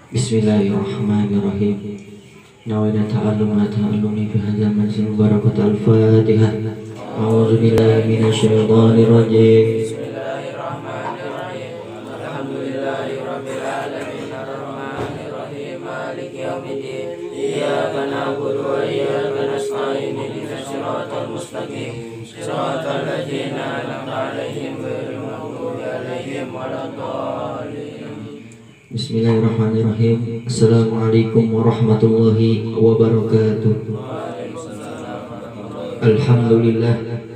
Bismillahirrahmanirrahim. Nawaitu ta'allumi fi hadzal majlis mubarak al-Fatihah. A'udzu billahi minasyaitonir rajim. Bismillahirrahmanirrahim. Alhamdulillahirabbil alamin arrahmanir rahim maliki yaumiddin. Iyyaka na'budu wa iyyaka nasta'in ihdinas siratal mustaqim. Siratal ladzina an'amta 'alaihim ghairil maghdubi 'alaihim waladdallin. Bismillahirrahmanirrahim. Assalamualaikum warahmatullahi wabarakatuh.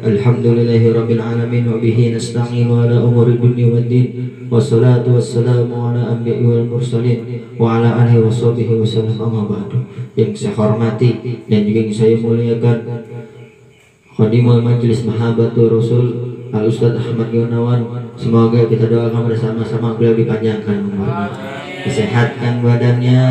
Alhamdulillahi rabbil alamin wa bihi nasta'inu ala umuri dunya waddin. Wassalatu wassalamu ala anbiya'i wal mursalin wa ala alihi washabihi wasallam, amma ba'du. Yang saya hormati dan juga yang saya muliakan Khadimul Majlis Mahabbatur Rasul Al-Ustadz Ahmad Yunawan, semoga kita doakan bersama-sama beliau dipanjangkan umurnya, disehatkan badannya,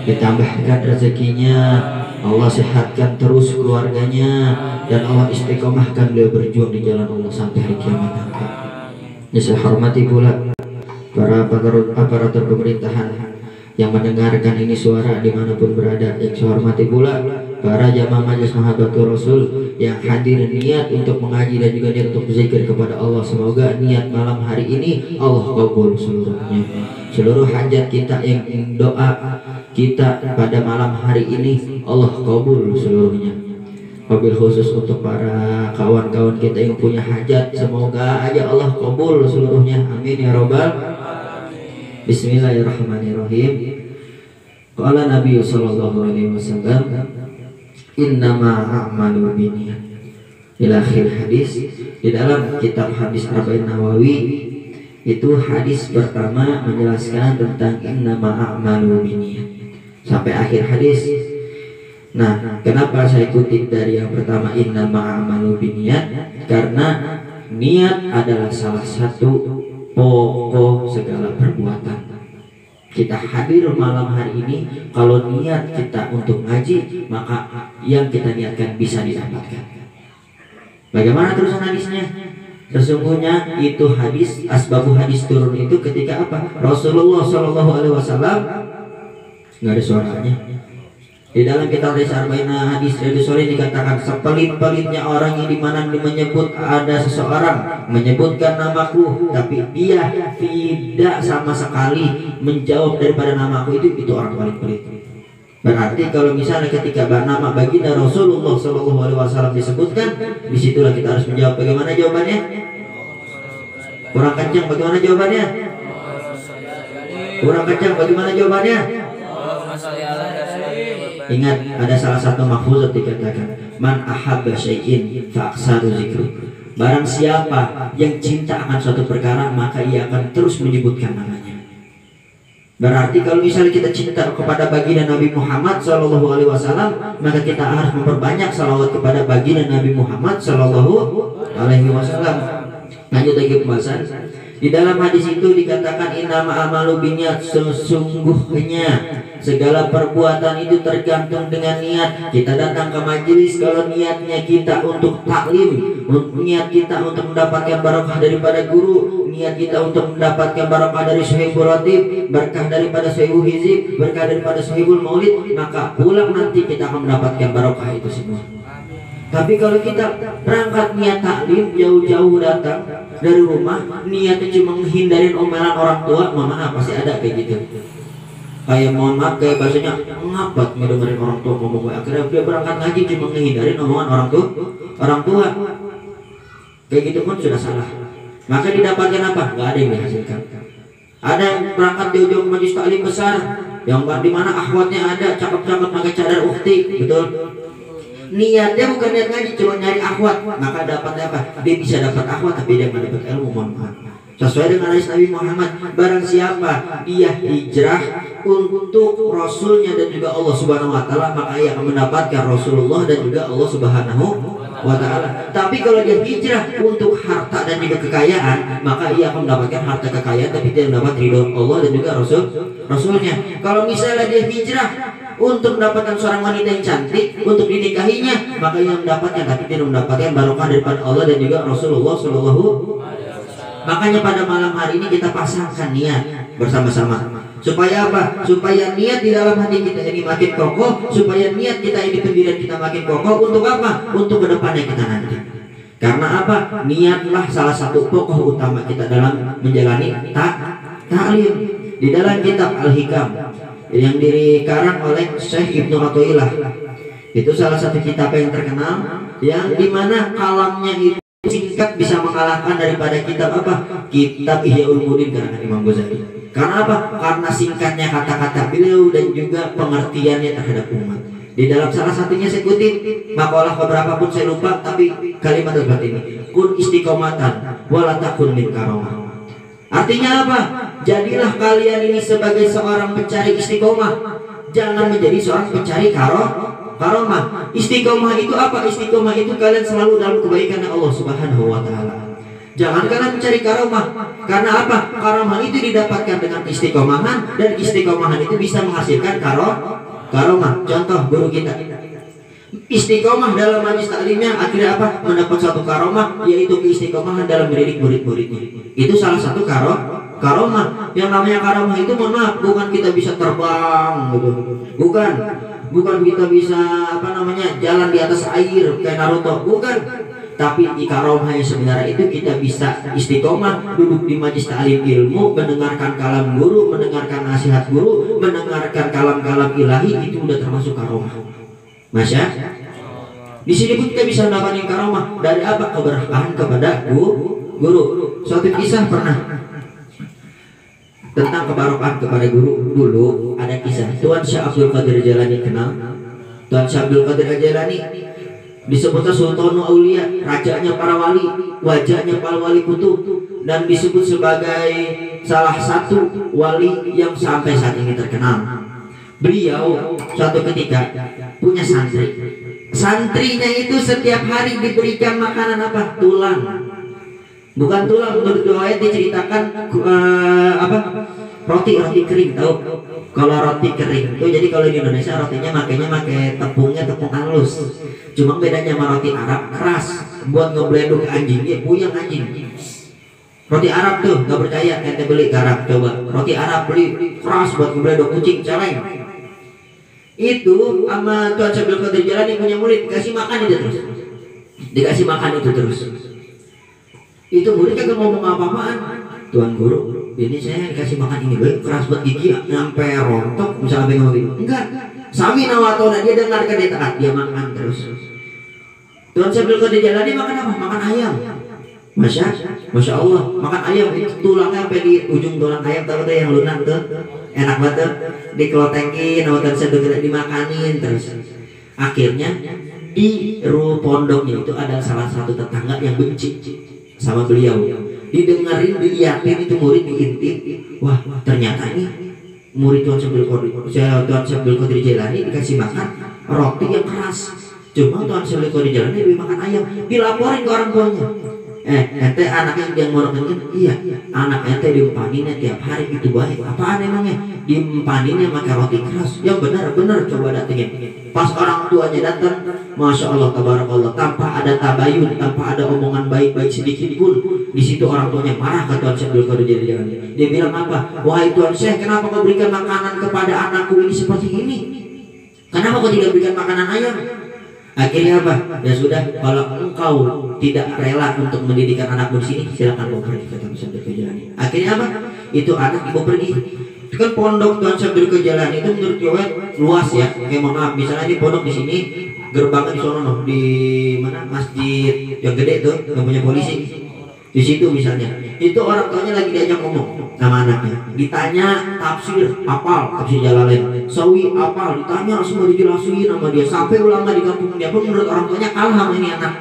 ditambahkan rezekinya, Allah sehatkan terus keluarganya, dan Allah istiqomahkan beliau berjuang di jalan Allah sampai hari kiamat nanti. Saya hormati pula para aparatur pemerintahan yang mendengarkan ini suara dimanapun berada. Yang saya hormati pula para jamaah Majelis Mahabbatur Rasul yang hadir niat untuk mengaji dan juga niat untuk berzikir kepada Allah. Semoga niat malam hari ini Allah kabul seluruhnya. Seluruh hajat kita yang doa kita pada malam hari ini Allah kabul seluruhnya. Wabil khusus untuk para kawan-kawan kita yang punya hajat, semoga aja Allah kabul seluruhnya. Amin ya robbal. Bismillahirrahmanirrahim. Qala Nabi sallallahu alaihi wasallam, innama a'malu binniyat. Ila akhir hadis. Di dalam kitab hadis Arba'in Nawawi itu hadis pertama menjelaskan tentang innama a'malu binniyat sampai akhir hadis. Nah, kenapa saya kutip dari yang pertama innama a'malu binniyat? Karena niat adalah salah satu pokok segala perbuatan. Kita hadir malam hari ini, kalau niat kita untuk ngaji, maka yang kita niatkan bisa didapatkan. Bagaimana terusan hadisnya? Sesungguhnya itu hadis, asbabu hadis turun itu ketika apa? Rasulullah Shallallahu Alaihi Wasallam, nggak ada suaranya. Di dalam kitab Arba'in hadis Riyadhus Shalihin dikatakan, sepelit-pelitnya orang yang dimana menyebut ada seseorang menyebutkan namaku, tapi dia tidak sama sekali menjawab daripada namaku, itu orang paling pelit. Berarti kalau misalnya ketika nama baginda Rasulullah Shallallahu Alaihi Wasallam disebutkan, disitulah kita harus menjawab. Bagaimana jawabannya? Kurang kencang. Bagaimana jawabannya? Kurang kencang. Bagaimana jawabannya? Ingat, ada salah satu mahfuzat dikatakan, man ahabba syai'in fa'aksaru zikri. Barang siapa yang cinta akan suatu perkara, maka ia akan terus menyebutkan namanya. Berarti kalau misalnya kita cinta kepada baginda Nabi Muhammad Sallallahu Alaihi Wasallam, maka kita harus memperbanyak salawat kepada baginda Nabi Muhammad Sallallahu Alaihi Wasallam. Lanjut lagi pembahasan. Di dalam hadis itu dikatakan innama amalu binniyat, sesungguhnya segala perbuatan itu tergantung dengan niat. Kita datang ke majelis kalau niatnya kita untuk taklim, niat kita untuk mendapatkan barokah daripada guru, niat kita untuk mendapatkan barokah dari Sohibul Ratib, berkah daripada Sohibul Hizib, berkah daripada Sohibul Maulid, maka pulang nanti kita akan mendapatkan barokah itu semua. Tapi kalau kita berangkat niat taklim, jauh-jauh datang dari rumah, niatnya cuma menghindarin omelan orang tua, mana pasti ada kayak gitu. Kayak mohon maaf, kayak bahasanya ngapat ngedengerin orang tua ngomong, akhirnya dia berangkat ngaji cuma menghindarin omongan orang tua. Kayak gitu pun sudah salah. Maka didapatkan apa? Nggak ada yang dihasilkan. Ada yang berangkat jauh-jauh ke majelis taklim besar, yang di mana akhwatnya ada cakep-cakep pakai cadar ukhti, betul? Niatnya bukan niat ngaji, cuma nyari akhwat, maka dapatnya apa? Dia bisa dapat akhwat tapi dia nggak dapat ilmu, mohon maaf. Sesuai dengan hadis Nabi Muhammad, barang siapa dia hijrah untuk Rasulnya dan juga Allah Subhanahu Wa Taala, maka ia akan mendapatkan Rasulullah dan juga Allah Subhanahu Wa Taala. Tapi kalau dia hijrah untuk harta dan juga kekayaan, maka ia akan mendapatkan harta kekayaan tapi tidak mendapat ridho Allah dan juga Rasulnya. Kalau misalnya dia hijrah untuk mendapatkan seorang wanita yang cantik untuk dinikahinya, maka ia mendapatkan tapi tidak mendapatkan barokah daripada Allah dan juga Rasulullah Shallallahu. Makanya pada malam hari ini kita pasangkan niat. bersama-sama. Supaya apa? Supaya niat di dalam hati kita ini makin kokoh, supaya niat kita ini pendirian kita makin kokoh. Untuk apa? Untuk kedepannya kita nanti. Karena apa? Niatlah salah satu pokok utama kita dalam menjalani ta'lim. Di dalam kitab Al-Hikam yang dikarang oleh Syekh Ibnu Athaillah, itu salah satu kitab yang terkenal, yang dimana kalamnya itu singkat bisa mengalahkan daripada kitab apa? Kitab Ihya Ulumuddin karangan Imam Ghazali. Karena apa? Karena singkatnya kata-kata beliau dan juga pengertiannya terhadap umat. Di dalam salah satunya saya kutip makalah beberapa pun saya lupa, tapi kalimat seperti ini: kun istiqomatan wala takun min karomah. Artinya apa? Jadilah kalian ini sebagai seorang pencari istiqomah, jangan menjadi seorang pencari karomah. Istiqomah itu apa? Istiqomah itu kalian selalu dalam kebaikan Allah Subhanahu wa taala. Jangan kalian mencari karomah. Karena apa? Karomah itu didapatkan dengan istiqomahan, dan istiqomahan itu bisa menghasilkan karomah. Contoh guru kita istiqomah dalam majlis taklimnya, akhirnya apa? Mendapat suatu karomah, yaitu keistiqomahan dalam mendidik murid-muridnya. Itu salah satu karomah. Yang namanya karomah itu, mohon maaf, bukan kita bisa terbang gitu. Bukan kita bisa jalan di atas air kayak Naruto, bukan. Tapi di karomah yang sebenarnya itu kita bisa istiqomah, duduk di majlis ta'lim ilmu, mendengarkan kalam guru, mendengarkan nasihat guru, mendengarkan kalam-kalam ilahi, itu udah termasuk karomah. Masya, di sini pun kita bisa mendapatkan karomah dari apa? Keberkahan kepada guru. Suatu kisah pernah tentang kebarokan kepada guru. Dulu ada kisah Tuan Syekh Abdul Qadir Jailani, kenal Tuan Syekh Abdul Qadir Jailani? Disebutnya Sultanul Aulia, rajanya para wali, wajahnya para wali kutub, dan disebut sebagai salah satu wali yang sampai saat ini terkenal. Beliau suatu ketika punya santri. Santrinya itu setiap hari diberikan makanan apa? Tulang. Bukan tulang, menurut riwayat diceritakan roti kering, tahu? Kalau roti kering itu, jadi kalau di Indonesia rotinya pakai tepung halus. Cuma bedanya sama roti Arab keras, buat ngebleduk anjing, ya puyeng anjing. Roti Arab tuh nggak percaya, ente beli ke Arab, coba roti Arab beli keras buat ngebleduk kucing, celeng. Itu sama Tuan Syekh Abdul Qadir Jailani punya murid, dikasih makan itu terus. Itu murid kagak ngomong apa-apaan. Tuan guru, ini saya dikasih makan ini baik keras buat gigi, nyampe rontok, bisa sampai ngomong gitu. Enggak, sami nawatona, dia dengarkan, dia taat, dia makan terus. Tuan Syekh Abdul Qadir Jailani makan apa? Makan ayam. Masya Allah, makan ayam itu tulangnya sampai di ujung tulang ayam, tahu tuh yang lunak tuh, enak banget, dikelotekin, Tuan Syekh Abdul Qadir dimakanin terus. Akhirnya di pondoknya itu ada salah satu tetangga yang benci sama beliau. Didengerin, dilihatin itu murid, diintip, wah ternyata ini murid Tuan Syekh Abdul Qadir Jailani dikasih makan roti yang keras. Cuma Tuan Syekh Abdul Qadir Jailani lebih makan ayam. Dilaporin ke orang tuanya. Ente anaknya yang ngorokin, iya, anak ente diumpaninnya tiap hari itu baik. Apaan emangnya? Diumpaninnya pakai roti keras. Yang benar coba datengin. Pas orang tuanya datang, masya Allah, tabarakallah, tanpa ada tabayun, tanpa ada omongan baik-baik sedikit pun. Di situ orang tuanya marah ke Tuan Syekh Abdul Qadir Jailani. Dia bilang apa? Wahai Tuan Syekh, kenapa kau berikan makanan kepada anakku ini seperti ini? Kenapa kau tidak berikan makanan ayam? Akhirnya apa? Ya sudah, kalau engkau tidak rela untuk mendidikan anakmu di sini, silakan kau pergi ke Tuan Syekh Abdul Qadir Jailani. Akhirnya apa? Itu anak ibu pergi. Itu kan pondok Tuan Syekh Abdul Qadir Jailani itu menurut riwayat luas ya. Kayak mohon maaf, misalnya di pondok di sini, gerbangnya di sono di mana? Masjid yang gede tuh, yang punya polisi. Di situ misalnya, itu orang tuanya lagi diajak ngomong sama anaknya, ditanya tafsir apal, tafsir Jalalain, sawi apal, ditanya semua dijelasin sama dia, sampai ulama di kampung dia pun menurut orang tuanya kalah sama ini anak.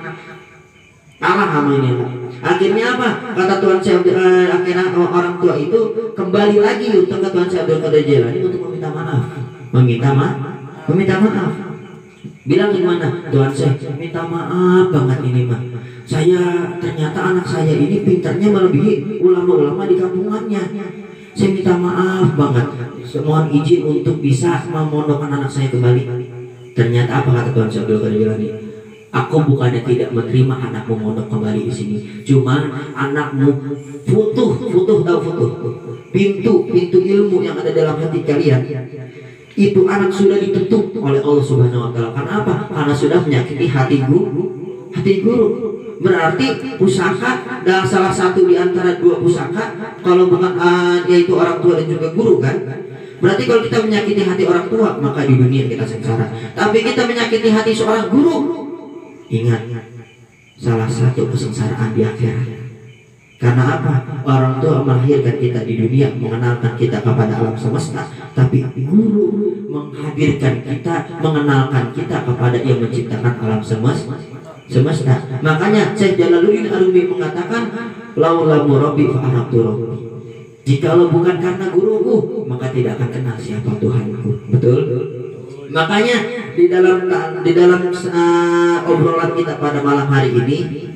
Akhirnya apa? Kata Tuan Syekh, akhirnya orang tua itu kembali lagi untuk ke Tuan Syekh Abdul Qadir Jailani untuk meminta maaf. Bilang gimana? Tuan Syekh, minta maaf banget ini mah. Ternyata anak saya ini pintarnya melebihi ulama-ulama di kampungannya. Saya minta maaf banget. Mohon izin untuk bisa memondokkan anak saya kembali. Ternyata apa kata Tuan Syekh Abdul Qadir Jailani? Aku bukannya tidak menerima anakmu mondok kembali di sini. Cuma anakmu futuh tahu futuh. pintu ilmu yang ada dalam hati kalian, itu anak sudah ditutup oleh Allah Subhanahu wa taala. Karena apa? Karena sudah menyakiti hati guru. Berarti pusaka adalah salah satu di antara dua pusaka, kalau bukan yaitu orang tua dan juga guru kan. Berarti kalau kita menyakiti hati orang tua, maka di dunia kita sengsara. Tapi kita menyakiti hati seorang guru, ingat, salah satu kesengsaraan di akhirat. Karena apa? Orang tua melahirkan kita di dunia, mengenalkan kita kepada alam semesta, tapi guru menghadirkan kita, mengenalkan kita kepada yang menciptakan alam semesta. Makanya Syekh Jalaluddin Arumi mengatakan, laula murabbi fa arabtu rabbi. Jikalau bukan karena guruku, maka tidak akan kenal siapa Tuhanku. Betul? Makanya di dalam obrolan kita pada malam hari ini,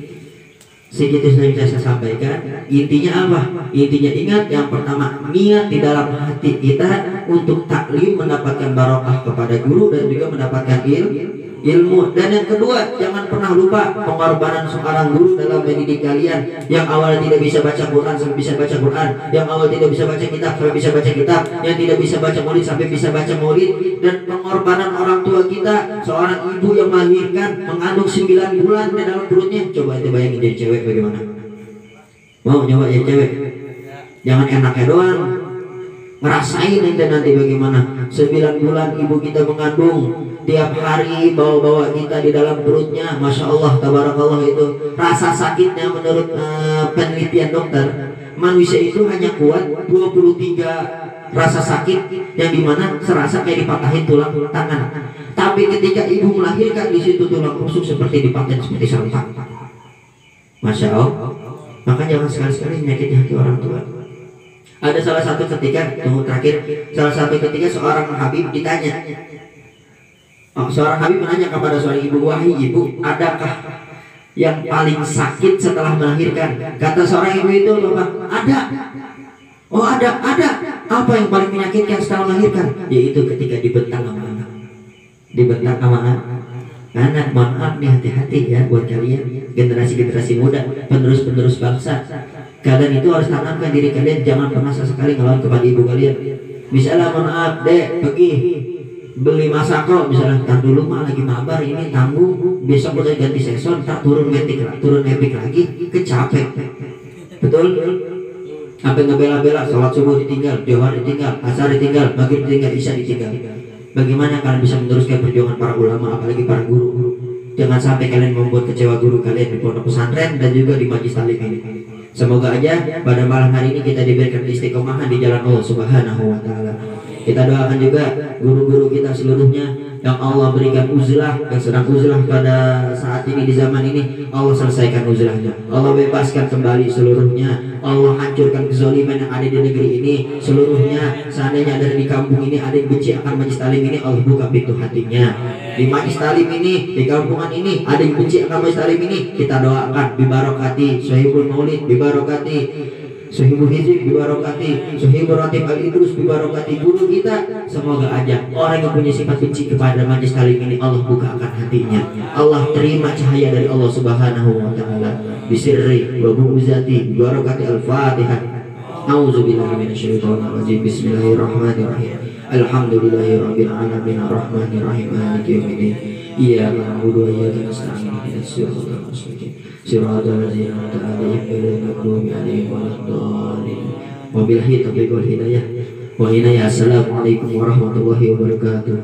sedikit saja saya sampaikan. Intinya apa? Intinya ingat, yang pertama, niat di dalam hati kita untuk taklim, mendapatkan barokah kepada guru dan juga mendapatkan ilmu. Dan yang kedua, jangan pernah lupa pengorbanan seorang guru dalam mendidik kalian. Yang awal tidak bisa baca Quran sampai bisa baca Quran, yang awal tidak bisa baca kitab sampai bisa baca kitab, yang tidak bisa baca maulid sampai bisa baca maulid. Dan pengorbanan orang tua kita, seorang ibu yang melahirkan, mengandung 9 bulan di dalam perutnya. Coba itu bayangin jadi cewek bagaimana? Mau nyoba jadi cewek? Jangan enaknya doang, ngerasain nanti bagaimana 9 bulan ibu kita mengandung, tiap hari bawa-bawa kita di dalam perutnya. Masya Allah, tabarakallah, itu rasa sakitnya menurut penelitian dokter, manusia itu hanya kuat 23 rasa sakit, yang dimana serasa kayak dipatahin tulang tangan. Tapi ketika ibu melahirkan, di situ tulang rusuk seperti dipaten seperti serentak. Masya Allah. Maka jangan sekali-sekali menyakiti hati orang tua. Ada salah satu ketika, salah satu ketika seorang Habib ditanya, seorang Habib menanya kepada seorang ibu, wahai ibu, adakah yang paling sakit setelah melahirkan? Kata seorang ibu itu, ada. Oh ada. Apa yang paling menyakitkan setelah melahirkan? Yaitu ketika dibentang sama anak. Anak, mohon maaf nih, hati-hati ya buat kalian generasi muda, penerus bangsa. Kalian itu harus tanamkan diri kalian, jangan pernah sesekali ngelawan kepada ibu kalian. Misalnya, mohon maaf dek, pergi beli masako, misalnya, ntar dulu mah lagi mabar, ini tanggung, besok udah ganti season, ntar turun epic lagi, kecapek. Betul? Sampai ngebela-bela, sholat subuh ditinggal, johar ditinggal, asar ditinggal, maghrib ditinggal, isya ditinggal. Bagaimana kalian bisa meneruskan perjuangan para ulama, apalagi para guru? Jangan sampai kalian membuat kecewa guru kalian di pondok pesantren dan juga di majlis taklim ini. Semoga aja pada malam hari ini kita diberikan istiqomahan di jalan Allah Subhanahu wa taala. Kita doakan juga guru-guru kita seluruhnya yang Allah berikan uzlah, yang sedang uzlah pada saat ini di zaman ini, Allah selesaikan uzlahnya, Allah bebaskan kembali seluruhnya, Allah hancurkan kezaliman yang ada di negeri ini seluruhnya. Seandainya ada di kampung ini ada yang benci akan majlis taklim ini, Allah buka pintu hatinya. Di majlis taklim ini, di kampungan ini ada yang benci akan majlis taklim ini, kita doakan bibarokati Sohibul Maulid, bibarokati Sohibul Hizib, bibarokati Sohibul Ratib Al-Idrus, bibarokati guru kita. Semoga aja orang yang punya sifat benci kepada majlis taklim ini, Allah bukakan hatinya, Allah terima cahaya dari Allah Subhanahu wa taala. Bisirri wa bu'uzati bibarokati Al-Fatihah. A'udzubillahi minasyaitonir rajim. Bismillahirrahmanirrahim. Alhamdulillahirabbil alamin arrahmanir rahim maliki yaumiddin. Iyyaka na'budu wa iyyaka nasta'in ihdinas siratal mustaqim siratal ladzina an'amta 'alaihim ghairil maghdubi 'alaihim waladdallin. Wabillahi taufiq wal hidayah. Wa assalamualaikum warahmatullahi wabarakatuh.